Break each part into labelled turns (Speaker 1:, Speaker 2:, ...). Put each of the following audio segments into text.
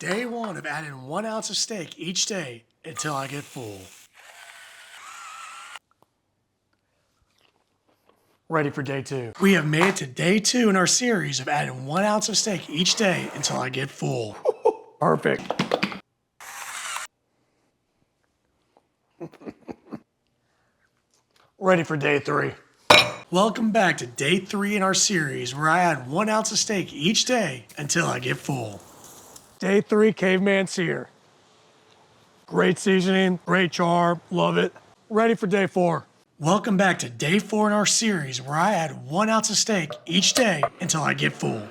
Speaker 1: Day one of adding 1 ounce of steak each day until I get full. Ready for day two. We have made it to day two in our series of adding 1 ounce of steak each day until I get full. Perfect. Ready for day three. Welcome back to day three in our series where I add 1 ounce of steak each day until I get full. Day three, caveman sear. Great seasoning, great char, love it. Ready for day four. Welcome back to day four in our series where I add 1 ounce of steak each day until I get full.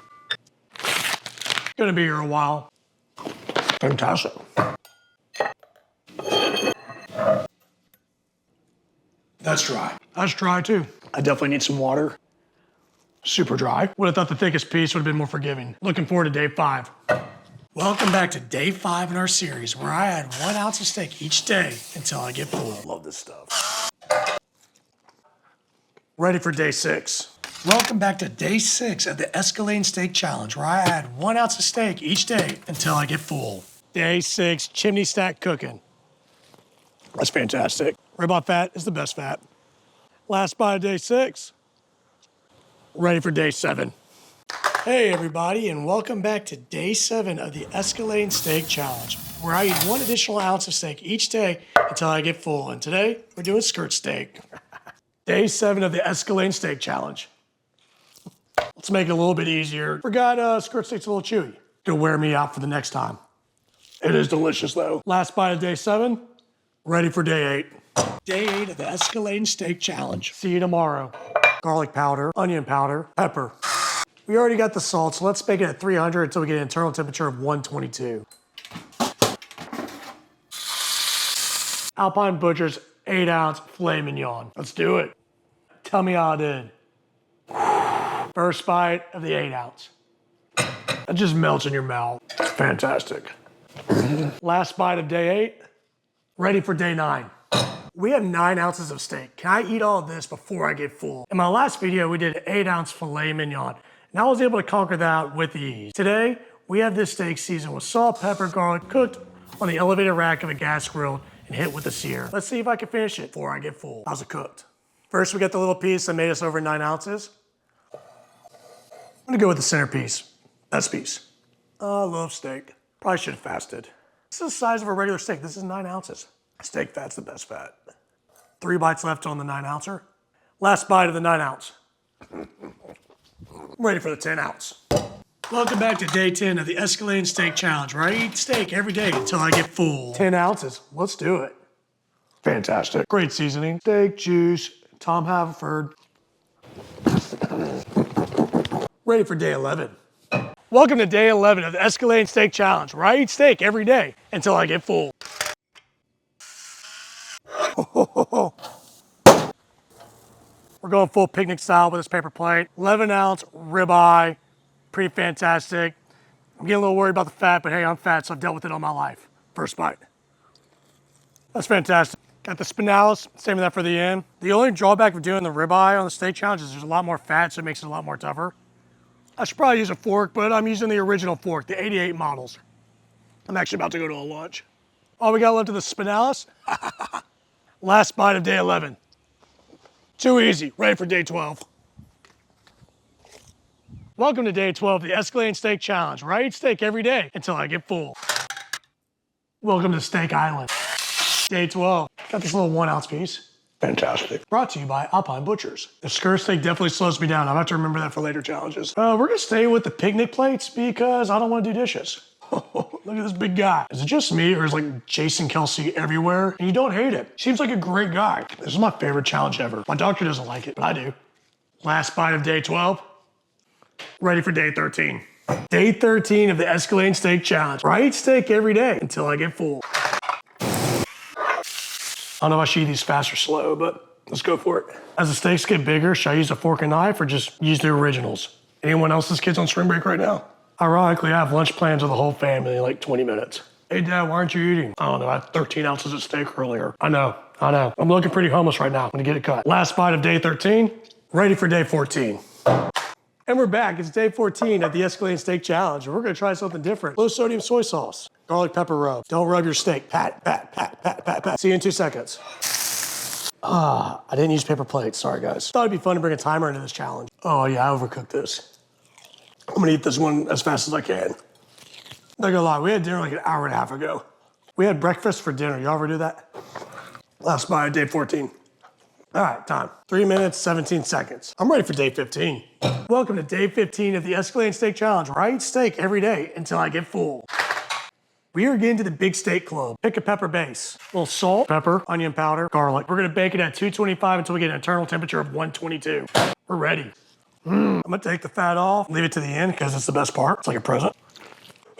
Speaker 1: Gonna be here a while. Fantastic. That's dry. That's dry too. I definitely need some water. Super dry. Would have thought the thickest piece would have been more forgiving. Looking forward to day five. Welcome back to day five in our series where I add 1 ounce of steak each day until I get full. Love this stuff. Ready for day six. Welcome back to day six of the Escalating Steak Challenge where I add 1 ounce of steak each day until I get full. Day six, chimney stack cooking. That's fantastic. Ribeye fat is the best fat. Last bite of day six. Ready for day seven. Hey everybody, and welcome back to day seven of the Escalating Steak Challenge, where I eat 1 additional ounce of steak each day until I get full. And today, we're doing skirt steak. Day seven of the Escalating Steak Challenge. Let's make it a little bit easier. Forgot skirt steak's a little chewy. Gonna wear me out for the next time. It is delicious though. Last bite of day seven. Ready for day eight. Day eight of the Escalating Steak Challenge. See you tomorrow. Garlic powder, onion powder, pepper. We already got the salt, so let's bake it at 300 until we get an internal temperature of 122. Alpine Butcher's 8 ounce filet mignon. Let's do it. Tell me how I did. First bite of the 8 ounce. That just melts in your mouth. It's fantastic. Last bite of day eight. Ready for day nine. We have 9 ounces of steak. Can I eat all of this before I get full? In my last video, we did an 8 ounce filet mignon, and I was able to conquer that with ease. Today, we have this steak seasoned with salt, pepper, garlic, cooked on the elevated rack of a gas grill and hit with a sear. Let's see if I can finish it before I get full. How's it cooked? First, we got the little piece that made us over 9 ounces. I'm gonna go with the centerpiece. Best piece. I love steak. Probably should have fasted. This is the size of a regular steak. This is 9 ounces. Steak fat's the best fat. 3 bites left on the 9 ouncer. Last bite of the 9 ounce. Ready for the 10 ounce. Welcome back to day 10 of the Escalating Steak Challenge, where I eat steak every day until I get full. 10 ounces, let's do it. Fantastic. Great seasoning. Steak, juice, Tom Haverford. Ready for day 11. Welcome to day 11 of the Escalating Steak Challenge, where I eat steak every day until I get full. We're going full picnic style with this paper plate. 11 ounce ribeye, pretty fantastic. I'm getting a little worried about the fat, but hey, I'm fat, so I've dealt with it all my life. First bite. That's fantastic. Got the spinalis, saving that for the end. The only drawback of doing the ribeye on the steak challenge is there's a lot more fat, so it makes it a lot more tougher. I should probably use a fork, but I'm using the original fork, the 88 models. I'm actually about to go to a lunch. All we got left of the spinalis. Last bite of day 11. Too easy, ready for day 12. Welcome to day 12 of the Escalating Steak Challenge, where I eat steak every day until I get full. Welcome to Steak Island. Day 12, got this little 1 ounce piece. Fantastic. Brought to you by Alpine Butchers. The skirt steak definitely slows me down. I'll have to remember that for later challenges. We're gonna stay with the picnic plates because I don't wanna do dishes. Look at this big guy. Is it just me or is like Jason Kelsey everywhere? And you don't hate it. Seems like a great guy. This is my favorite challenge ever. My doctor doesn't like it, but I do. Last bite of day 12. Ready for day 13. Day 13 of the Escalating Steak Challenge, where I eat steak every day until I get full. I don't know if I should eat these fast or slow, but let's go for it. As the steaks get bigger, should I use a fork and knife or just use the originals? Anyone else's kids on spring break right now? Ironically, I have lunch plans with the whole family in like 20 minutes. Hey Dad, why aren't you eating? I don't know, I had 13 ounces of steak earlier. I know. I'm looking pretty homeless right now. I'm gonna get it cut. Last bite of day 13, ready for day 14. And we're back. It's day 14 of the Escalating Steak Challenge. And we're gonna try something different. Low sodium soy sauce, garlic pepper rub. Don't rub your steak. Pat, pat, pat, pat, pat, pat. See you in 2 seconds. I didn't use paper plates. Sorry, guys. Thought it'd be fun to bring a timer into this challenge. Oh yeah, I overcooked this. I'm gonna eat this one as fast as I can. Not gonna lie, we had dinner like an hour and a half ago. We had breakfast for dinner. Y'all ever do that? Last bite, day 14. All right, time. 3 minutes, 17 seconds. I'm ready for day 15. Welcome to day 15 of the Escalating Steak Challenge, where I eat steak every day until I get full. We are getting to the big steak club. Pick a pepper base. A little salt, pepper, onion powder, garlic. We're gonna bake it at 225 until we get an internal temperature of 122. We're ready. I'm gonna take the fat off, leave it to the end because it's the best part. It's like a present.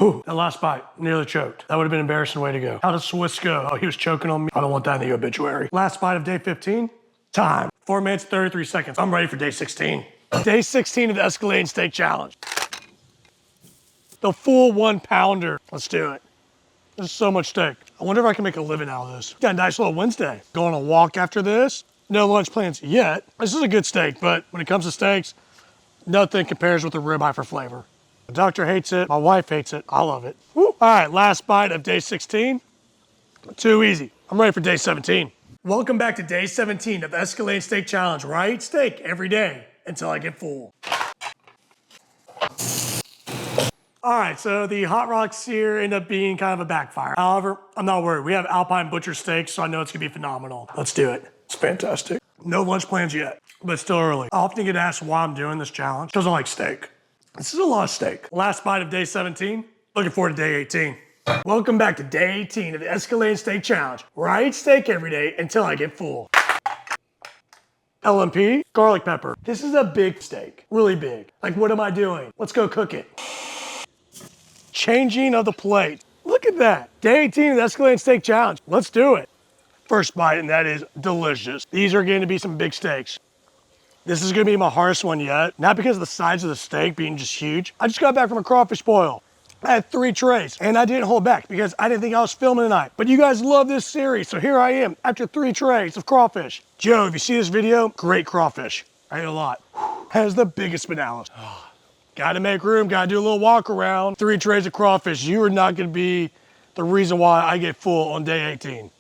Speaker 1: Ooh, that last bite, nearly choked. That would have been an embarrassing way to go. How does Swiss go? Oh, he was choking on me. I don't want that in the obituary. Last bite of day 15, time. 4 minutes, 33 seconds. I'm ready for day 16. Day 16 of the Escalating Steak Challenge. The full 1 pounder. Let's do it. There's so much steak. I wonder if I can make a living out of this. Got a nice little Wednesday. Go on a walk after this. No lunch plans yet. This is a good steak, but when it comes to steaks, nothing compares with a ribeye for flavor. The doctor hates it. My wife hates it. I love it. Woo. All right, last bite of day 16. Too easy. I'm ready for day 17. Welcome back to day 17 of the Escalating Steak Challenge, where I eat steak every day until I get full. All right, so the Hot Rocks here end up being kind of a backfire. However, I'm not worried. We have Alpine Butcher Steaks, so I know it's gonna be phenomenal. Let's do it. It's fantastic. No lunch plans yet, but it's still early. I often get asked why I'm doing this challenge, because I like steak. This is a lot of steak. Last bite of day 17. Looking forward to day 18. Welcome back to day 18 of the Escalating Steak Challenge, where I eat steak every day until I get full. LMP, garlic pepper. This is a big steak, really big. Like, what am I doing? Let's go cook it. Changing of the plate. Look at that. Day 18 of the Escalating Steak Challenge. Let's do it. First bite, and that is delicious. These are going to be some big steaks. This is going to be my hardest one yet. Not because of the size of the steak being just huge. I just got back from a crawfish boil. I had 3 trays, and I didn't hold back because I didn't think I was filming tonight. But you guys love this series, so here I am after 3 trays of crawfish. Joe, if you see this video, great crawfish. I ate a lot. Has the biggest spinalis. Gotta make room, gotta do a little walk around. 3 trays of crawfish. You are not gonna be the reason why I get full on day 18.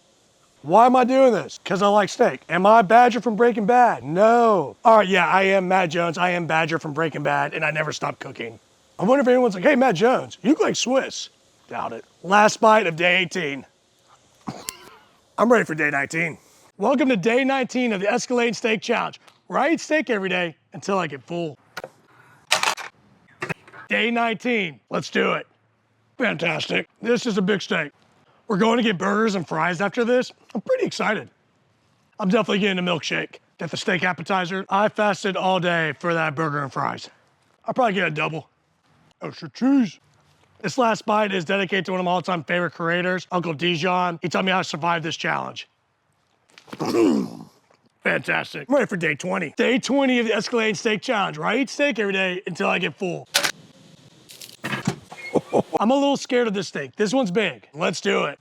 Speaker 1: Why am I doing this? Because I like steak. Am I Badger from Breaking Bad? No. All right, yeah, I am Matt Jones. I am Badger from Breaking Bad, and I never stop cooking. I wonder if anyone's like, hey, Matt Jones, you look like Swiss. Doubt it. Last bite of day 18. I'm ready for day 19. Welcome to day 19 of the Escalating Steak Challenge, where I eat steak every day until I get full. Day 19, let's do it. Fantastic. This is a big steak. We're going to get burgers and fries after this. I'm pretty excited. I'm definitely getting a milkshake. Get the steak appetizer. I fasted all day for that burger and fries. I'll probably get a double. Extra cheese. This last bite is dedicated to one of my all-time favorite creators, Uncle Dijon. He taught me how to survive this challenge. Fantastic. I'm ready for day 20. Day 20 of the Escalating Steak Challenge, where I eat steak every day until I get full. I'm a little scared of this steak. This one's big. Let's do it.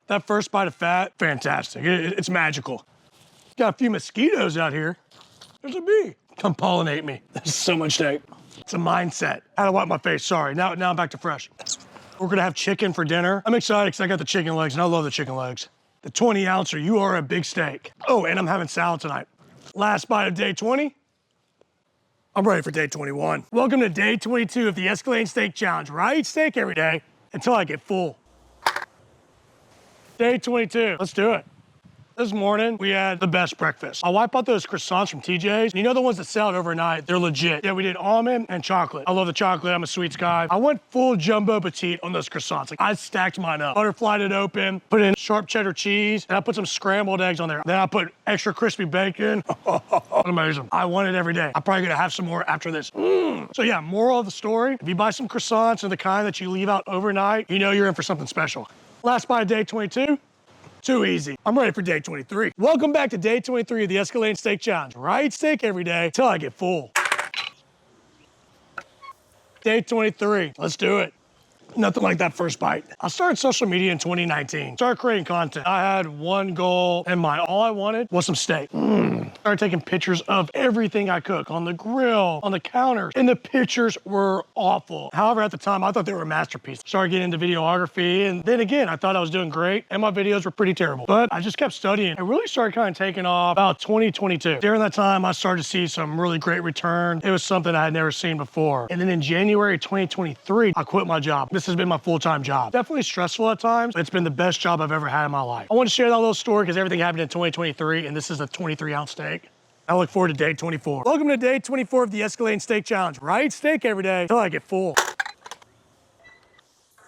Speaker 1: That first bite of fat, fantastic. It's magical. Got a few mosquitoes out here. There's a bee. Come pollinate me. There's so much steak. It's a mindset. I had to wipe my face, sorry. Now I'm back to fresh. We're gonna have chicken for dinner. I'm excited because I got the chicken legs, and I love the chicken legs. The 20 ouncer, you are a big steak. Oh, and I'm having salad tonight. Last bite of day 20. I'm ready for day 21. Welcome to day 22 of the Escalating Steak Challenge, where I eat steak every day until I get full. Day 22, let's do it. This morning, we had the best breakfast. I wiped out those croissants from TJ's. You know the ones that sell it overnight? They're legit. Yeah, we did almond and chocolate. I love the chocolate, I'm a sweets guy. I went full jumbo petite on those croissants. Like, I stacked mine up. Butterflied it open, put in sharp cheddar cheese, and I put some scrambled eggs on there. Then I put extra crispy bacon. Amazing. I want it every day. I'm probably gonna have some more after this. So yeah, moral of the story, if you buy some croissants and the kind that you leave out overnight, you know you're in for something special. Last bite of day 22. Too easy. I'm ready for day 23. Welcome back to day 23 of the Escalating Steak Challenge, where I eat steak every day till I get full. Day 23, let's do it. Nothing like that first bite. I started social media in 2019. Started creating content. I had one goal in mind. All I wanted was some steak. Started taking pictures of everything I cook on the grill, on the counter, and the pictures were awful. However, at the time, I thought they were a masterpiece. Started getting into videography, and then again, I thought I was doing great, and my videos were pretty terrible. But I just kept studying. It really started kind of taking off about 2022. During that time, I started to see some really great return. It was something I had never seen before. And then in January 2023, I quit my job. This has been my full-time job. Definitely stressful at times, but it's been the best job I've ever had in my life. I want to share that little story because everything happened in 2023, and this is a 23-ounce steak. I look forward to day 24. Welcome to day 24 of the Escalating Steak Challenge. Right steak every day until I get full.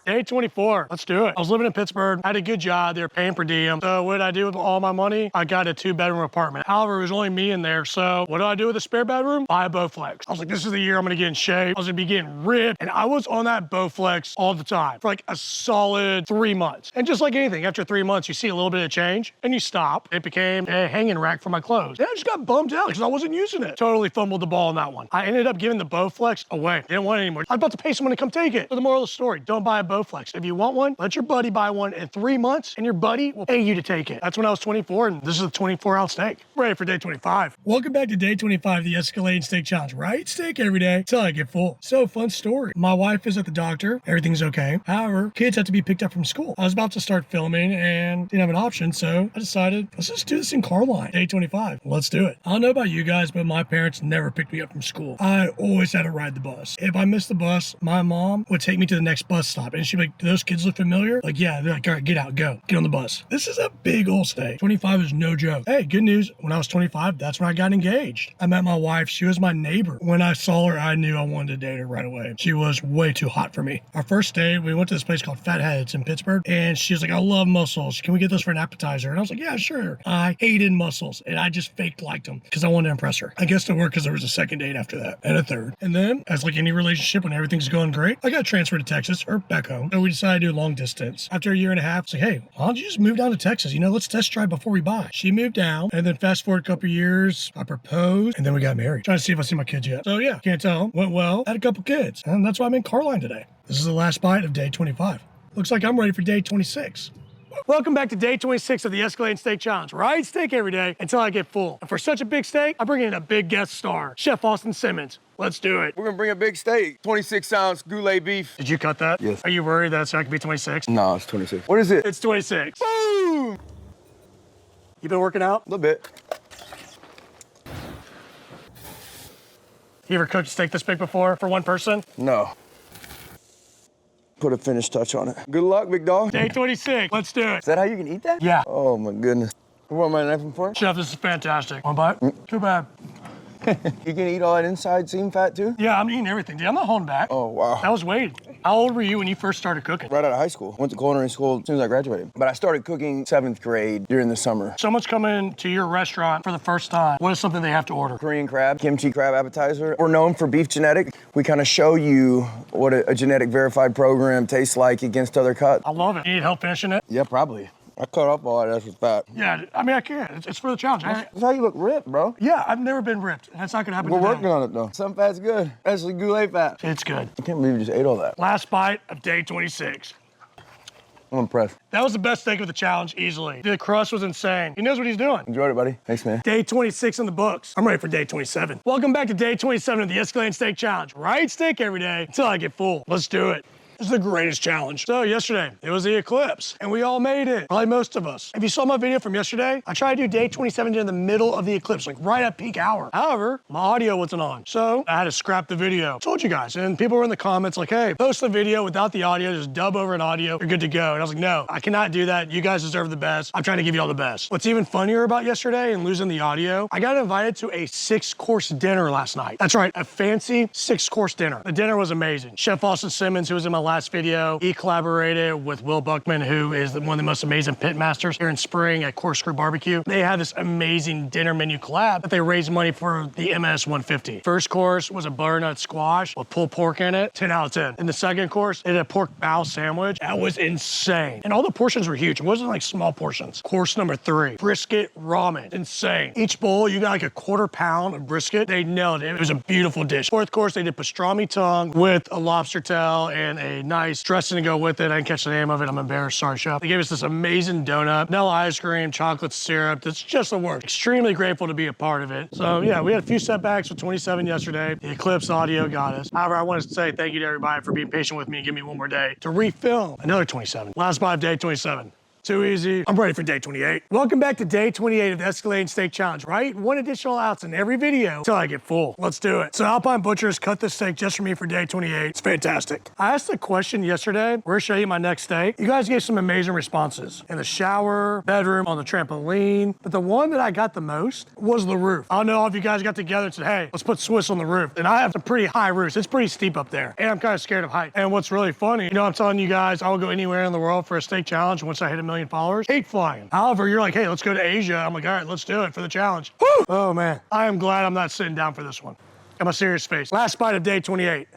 Speaker 1: Day 24, let's do it. I was living in Pittsburgh, had a good job, they were paying per diem. So what did I do with all my money? I got a 2-bedroom apartment. However, it was only me in there. So what do I do with a spare bedroom? Buy a Bowflex. I was like, this is the year I'm gonna get in shape. I was gonna be getting ripped. And I was on that Bowflex all the time for like a solid 3 months. And just like anything, after 3 months, you see a little bit of change and you stop. It became a hanging rack for my clothes. And I just got bummed out because I wasn't using it. Totally fumbled the ball on that one. I ended up giving the Bowflex away. Didn't want it anymore. I was about to pay someone to come take it. So the moral of the story, don't buy a Bowflex. If you want one, let your buddy buy one in 3 months and your buddy will pay you to take it. That's when I was 24 and this is a 24-ounce steak. Ready for day 25. Welcome back to day 25 of the Escalating Steak Challenge. Right steak every day till I get full. So fun story. My wife is at the doctor. Everything's okay. However, kids have to be picked up from school. I was about to start filming and didn't have an option. So I decided, let's just do this in car line. Day 25. Let's do it. I don't know about you guys, but my parents never picked me up from school. I always had to ride the bus. If I missed the bus, my mom would take me to the next bus stop and she'd be like, do those kids look familiar? Like, yeah. They're like, all right, get out, go. Get on the bus. This is a big old steak. 25 is no joke. Hey, good news. When I was 25, that's when I got engaged. I met my wife. She was my neighbor. When I saw her, I knew I wanted to date her right away. She was way too hot for me. Our first date, we went to this place called Fatheads in Pittsburgh, and she was like, I love mussels. Can we get those for an appetizer? And I was like, yeah, sure. I hated mussels, and I just faked liked them because I wanted to impress her. I guess it worked because there was a second date after that, and a third. And then, as like any relationship, when everything's going great, I got transferred to Texas, or back home. So we decided to do long distance. After a year and a half, it's like, hey, why don't you just move down to Texas? You know, let's test drive before we buy. She moved down, and then fast forward a couple years, I proposed, and then we got married. Trying to see if I see my kids yet. So yeah, can't tell. Went well, had a couple kids, and that's why I'm in Carline today. This is the last bite of day 25. Looks like I'm ready for day 26. Welcome back to day 26 of the Escalating Steak Challenge. Right steak every day until I get full. And for such a big steak, I bring in a big guest star, Chef Austin Simmons. Let's do it.
Speaker 2: We're gonna bring a big steak, 26-ounce goulet beef.
Speaker 1: Did you cut that?
Speaker 2: Yes.
Speaker 1: Are you worried that it's not gonna be 26?
Speaker 2: No, it's 26. What is it?
Speaker 1: It's 26.
Speaker 2: Boom!
Speaker 1: You been working out?
Speaker 2: A little bit.
Speaker 1: You ever cooked a steak this big before for one person?
Speaker 2: No. Put a finished touch on it. Good luck, big dog.
Speaker 1: Day 26. Let's do it.
Speaker 2: Is that how you can eat that?
Speaker 1: Yeah.
Speaker 2: Oh my goodness. What am I knifing for?
Speaker 1: Chef, this is fantastic. One bite? Too bad.
Speaker 2: You can eat all that inside seam fat too?
Speaker 1: Yeah, I'm eating everything, dude. I'm not holding back.
Speaker 2: Oh, wow.
Speaker 1: I was waiting. How old were you when you first started cooking?
Speaker 2: Right out of high school. Went to culinary school as soon as I graduated. But I started cooking 7th grade during the summer.
Speaker 1: Someone's coming to your restaurant for the first time. What is something they have to order?
Speaker 2: Korean crab, kimchi crab appetizer. We're known for beef genetic. We kind of show you what a genetic verified program tastes like against other cuts.
Speaker 1: I love it. You need help finishing it?
Speaker 2: Yeah, probably. I cut up all that extra fat.
Speaker 1: Yeah, I mean, I can. It's for the challenge.
Speaker 2: That's how you look ripped, bro.
Speaker 1: Yeah, I've never been ripped. That's not gonna happen
Speaker 2: We're
Speaker 1: today.
Speaker 2: working on it, though. Some fat's good, especially goulet fat.
Speaker 1: It's good.
Speaker 2: I can't believe you just ate all that.
Speaker 1: Last bite of day 26.
Speaker 2: I'm impressed.
Speaker 1: That was the best steak of the challenge, easily. The crust was insane. He knows what he's doing.
Speaker 2: Enjoyed it, buddy. Thanks, man.
Speaker 1: Day 26 in the books. I'm ready for day 27. Welcome back to day 27 of the Escalating Steak Challenge. Right steak every day until I get full. Let's do it. This is the greatest challenge. So yesterday, it was the eclipse, and we all made it. Probably most of us. If you saw my video from yesterday, I tried to do day 27 in the middle of the eclipse, like right at peak hour. However, my audio wasn't on, so I had to scrap the video. Told you guys, and people were in the comments like, hey, post the video without the audio, just dub over an audio, you're good to go. And I was like, no, I cannot do that. You guys deserve the best. I'm trying to give you all the best. What's even funnier about yesterday and losing the audio, I got invited to a 6-course dinner last night. That's right, a fancy 6-course dinner. The dinner was amazing. Chef Austin Simmons, who was in my last video, he collaborated with Will Buckman, who is one of the most amazing pit masters here in Spring at Corkscrew Barbecue. They had this amazing dinner menu collab that they raised money for the MS 150. First course was a butternut squash with pulled pork in it, 10 out of 10. In the second course, they did a pork bow sandwich. That was insane. And all the portions were huge. It wasn't like small portions. Course number 3, brisket ramen, insane. Each bowl, you got like a 1/4 pound of brisket. They nailed it. It was a beautiful dish. Fourth course, they did pastrami tongue with a lobster tail and a a nice dressing to go with it. I didn't catch the name of it. I'm embarrassed. Sorry, chef. They gave us this amazing donut, vanilla ice cream, chocolate syrup. That's just the work. Extremely grateful to be a part of it. So yeah, we had a few setbacks with 27 yesterday. The Eclipse audio got us. However, I wanted to say thank you to everybody for being patient with me and give me one more day to refilm another 27. Last bite of day 27. Too easy. I'm ready for day 28. Welcome back to day 28 of the Escalating Steak Challenge, right? One additional ounce in every video until I get full. Let's do it. So Alpine Butchers cut this steak just for me for day 28. It's fantastic. I asked a question yesterday, where should I eat my next steak? You guys gave some amazing responses. In the shower, bedroom, on the trampoline. But the one that I got the most was the roof. I don't know if you guys got together and said, hey, let's put Swiss on the roof. And I have some pretty high roofs. It's pretty steep up there. And I'm kind of scared of height. And what's really funny, you know, I'm telling you guys, I will go anywhere in the world for a steak challenge once I hit 1 million followers. Hate flying. However, you're like, hey, let's go to Asia. I'm like, all right, let's do it for the challenge. Woo! Oh man, I am glad I'm not sitting down for this one. Got my serious face. Last bite of day 28.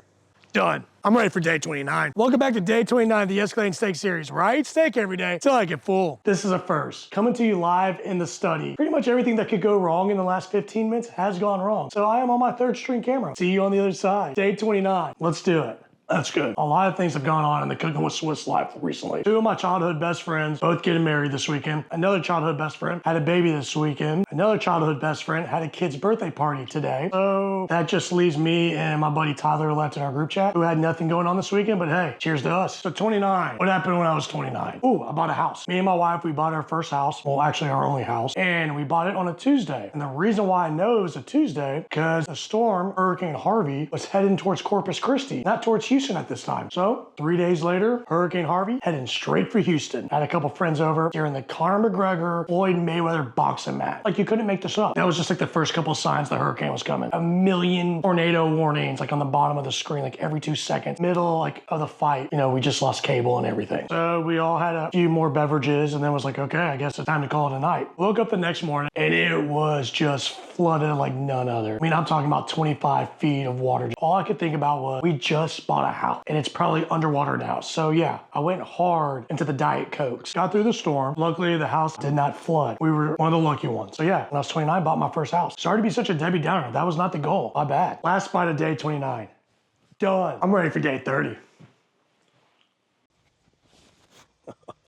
Speaker 1: Done. I'm ready for day 29. Welcome back to day 29 of the Escalating Steak series, right? Steak every day till I get full. This is a first. Coming to you live in the study. Pretty much everything that could go wrong in the last 15 minutes has gone wrong. So I am on my third string camera. See you on the other side. Day 29. Let's do it. That's good. A lot of things have gone on in the Cooking with Swiss life recently. 2 of my childhood best friends both getting married this weekend. Another childhood best friend had a baby this weekend. Another childhood best friend had a kid's birthday party today. So that just leaves me and my buddy Tyler left in our group chat who had nothing going on this weekend, but hey, cheers to us. So 29. What happened when I was 29? Ooh, I bought a house. Me and my wife, we bought our first house. Well, actually our only house. And we bought it on a Tuesday. And the reason why I know it was a Tuesday, because a storm, Hurricane Harvey, was heading towards Corpus Christi, not towards Houston at this time. So 3 days later, Hurricane Harvey heading straight for Houston. Had a couple friends over during the Conor McGregor, Floyd Mayweather boxing match. Like you couldn't make this up. That was just like the first couple of signs the hurricane was coming. 1 million tornado warnings like on the bottom of the screen, like every 2 seconds. Middle like of the fight, you know, we just lost cable and everything. So we all had a few more beverages and then was like, okay, I guess it's time to call it a night. Woke up the next morning and it was just flooded like none other. I mean, I'm talking about 25 feet of water. All I could think about was we just bought a house and it's probably underwater now. So yeah, I went hard into the Diet Cokes. Got through the storm. Luckily, the house did not flood. We were one of the lucky ones. So yeah, when I was 29, I bought my first house. Sorry to be such a Debbie Downer. That was not the goal. My bad. Last bite of day 29. Done. I'm ready for day 30.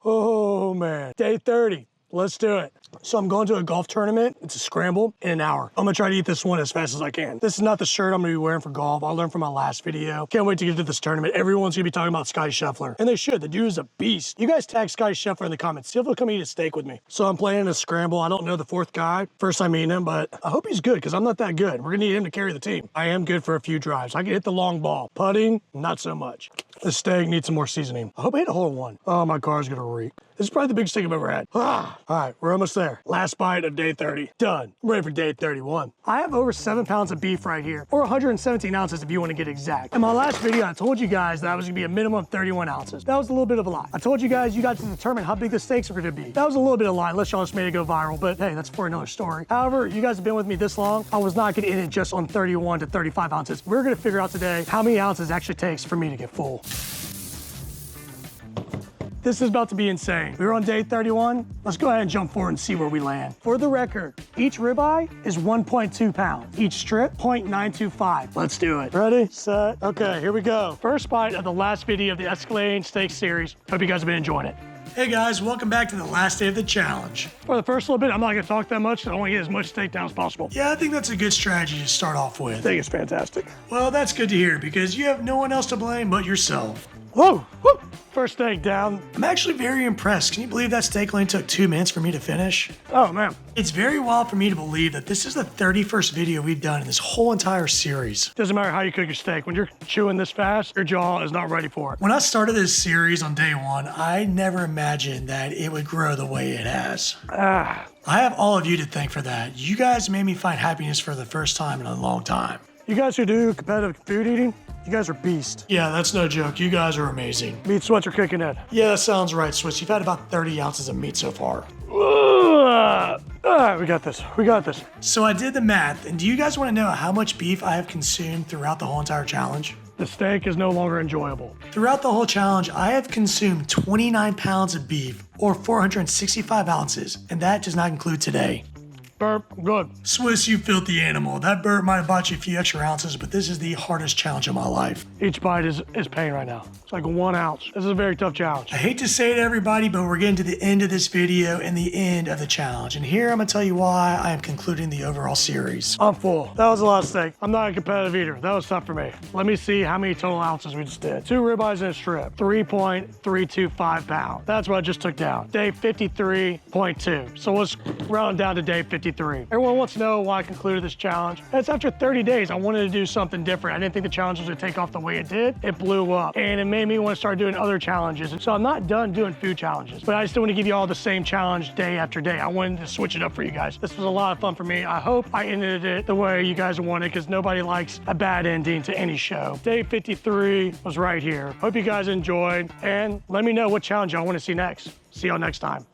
Speaker 1: Oh man, day 30. Let's do it. So I'm going to a golf tournament. It's a scramble in an hour. I'm gonna try to eat this one as fast as I can. This is not the shirt I'm gonna be wearing for golf. I learned from my last video. Can't wait to get to this tournament. Everyone's gonna be talking about Scotty Scheffler. And they should. The dude is a beast. You guys tag Scotty Scheffler in the comments. See if he'll come eat a steak with me. So I'm playing a scramble. I don't know the fourth guy. First time meeting him, but I hope he's good because I'm not that good. We're gonna need him to carry the team. I am good for a few drives. I can hit the long ball. Putting, not so much. The steak needs some more seasoning. I hope I hit a hole in one. Oh, my car's gonna reek. This is probably the biggest steak I've ever had. All right, we're almost there. Last bite of day 30. Done. I'm ready for day 31. I have over 7 pounds of beef right here, or 117 ounces if you want to get exact. In my last video, I told you guys that I was gonna be a minimum of 31 ounces. That was a little bit of a lie. I told you guys got to determine how big the steaks are gonna be. That was a little bit of a lie, unless y'all just made it go viral, but hey, that's for another story. However, you guys have been with me this long. I was not gonna end it just on 31 to 35 ounces. We're gonna figure out today how many ounces it actually takes for me to get full. This is about to be insane. We were on day 31. Let's go ahead and jump forward and see where we land. For the record, each ribeye is 1.2 pounds. Each strip, 0.925. Let's do it. Ready, set, okay, here we go. First bite of the last video of the Escalating Steak series. Hope you guys have been enjoying it. Hey guys, welcome back to the last day of the challenge. For the first little bit, I'm not gonna talk that much, so I wanna get as much steak down as possible. Yeah, I think that's a good strategy to start off with. I think it's fantastic. Well, that's good to hear because you have no one else to blame but yourself. Whoa, whoa. First steak down. I'm actually very impressed. Can you believe that steak only took 2 minutes for me to finish? Oh man. It's very wild for me to believe that this is the 31st video we've done in this whole entire series. Doesn't matter how you cook your steak. When you're chewing this fast, your jaw is not ready for it. When I started this series on day 1, I never imagined that it would grow the way it has. I have all of you to thank for that. You guys made me find happiness for the first time in a long time. You guys who do competitive food eating, you guys are beasts. Yeah, that's no joke. You guys are amazing. Meat sweats are kicking in. Yeah, that sounds right, Swiss. You've had about 30 ounces of meat so far. All right, we got this. We got this. So I did the math, and do you guys want to know how much beef I have consumed throughout the whole entire challenge? The steak is no longer enjoyable. Throughout the whole challenge, I have consumed 29 pounds of beef, or 465 ounces, and that does not include today. Burp, good. Swiss, you filthy animal. That burp might have bought you a few extra ounces, but this is the hardest challenge of my life. Each bite is pain right now. It's like 1 ounce. This is a very tough challenge. I hate to say it, everybody, but we're getting to the end of this video and the end of the challenge. And here I'm gonna tell you why I am concluding the overall series. I'm full. That was a lot of steak. I'm not a competitive eater. That was tough for me. Let me see how many total ounces we just did. 2 ribeyes and a strip, 3.325 pounds. That's what I just took down. Day 53.2. So let's round down to day 53. Everyone wants to know why I concluded this challenge. It's after 30 days, I wanted to do something different. I didn't think the challenge was gonna take off the way it did. It blew up, and it made me want to start doing other challenges. And so I'm not done doing food challenges, but I still want to give you all the same challenge day after day. I wanted to switch it up for you guys. This was a lot of fun for me. I hope I ended it the way you guys wanted, because nobody likes a bad ending to any show. Day 53 was right here. Hope you guys enjoyed, and let me know what challenge y'all want to see next. See y'all next time.